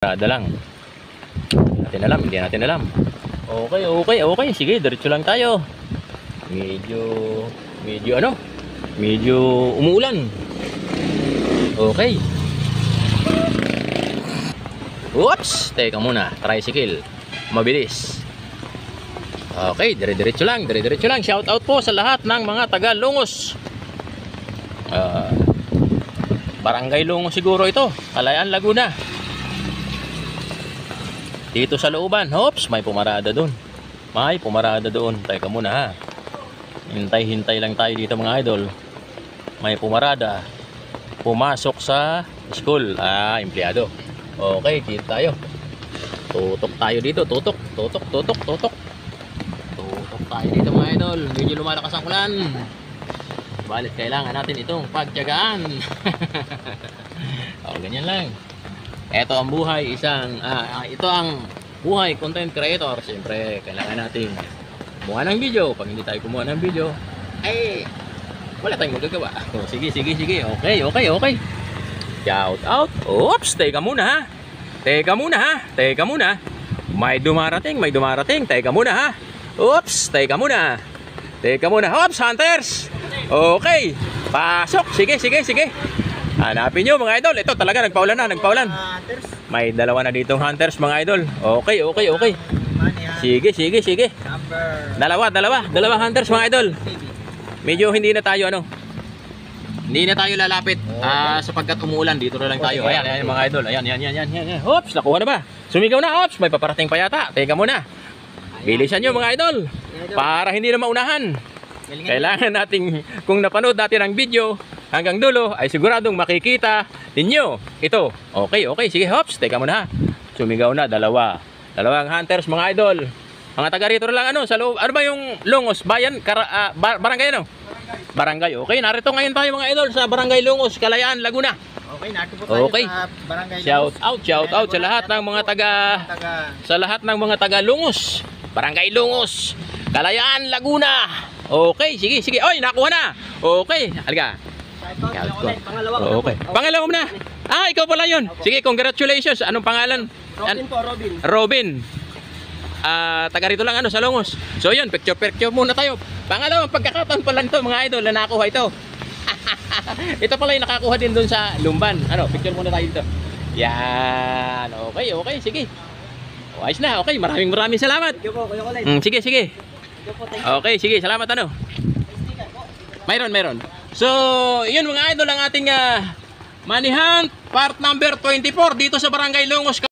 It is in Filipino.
Parada lang. Hindi natin alam. Okay. Sige, diretso lang tayo. Medyo umuulan. Okay. Oops, teka muna. Tricycle. Mabilis. Okay, dire-diretso lang. Shout out po sa lahat ng mga taga Lungos. Barangay Lungos siguro ito. Kalayaan, Laguna. Dito sa looban. Oops, may pumarada doon. Teka muna ha. Hintay lang tayo dito mga idol. May pumarada. Pumasok sa school. Empleyado. Okay, dito tayo. Tutok tayo dito. Tutok tayo dito mga idol. Medyo lumalakas ang ulan. Balit kailangan natin itong pagtiyagaan. Ganyan lang. Ito ang buhay ito ang buhay content creator. Siyempre, kailangan natin kumuha ng video. Pag hindi tayo kumuha ng video, wala tayong magagawa. Sige. Okay. Shout out. Oops, teka muna ha. May dumarating. Teka muna ha. Oops, teka muna. Oops, hunters. Okay. Pasok. Sige. Hanapin nyo mga idol. Ito talaga nagpaulan. May dalawa na ditong hunters mga idol. Okay. Sige. Dalawa hunters mga idol. Medyo hindi na tayo lalapit sapagkat umuulan. Dito na lang tayo. Ayan mga idol. Ayan. Oops, nakuha na ba? Sumigaw na. Oops, may paparating pa yata. Teka muna. Bilisan nyo mga idol. Para hindi na maunahan. Kailangan nating, kung napanood natin ang video hanggang dulo, ay siguradong makikita ninyo ito. Okay. Sige, hops. Teka muna ha. Sumigaw na. Dalawang hunters mga idol. Mga taga rito lang sa loob. Ano ba yung Lungos? Bayan? Barangay ano? Barangay. Okay, narito ngayon tayo mga idol sa Barangay Lungos, Kalayaan, Laguna. Okay, narito po tayo sa Barangay Lungos. Shout out sa lahat ng mga taga Lungos. Barangay Lungos, Kalayaan, Laguna. Okay, sige. Oy, nakuha na. Okay, halika. Okay. Pangalawa mo na. Ikaw pala yun. Sige, congratulations. Anong pangalan? Robin. Taga rito lang sa Lungos. So yun, picture muna tayo. Pangalawang pagkakataon pa lang to mga idol na nakuha ito. Ito pala yung nakakuha din doon sa Lumban. Picture muna tayo dito. Yan. Okay, sige. Ayos na. Okay, maraming salamat. Sige. Okay, sige, salamat Mayroon. So, yun mga idol ang ating Money Hunt part number 24 dito sa Barangay Lungos.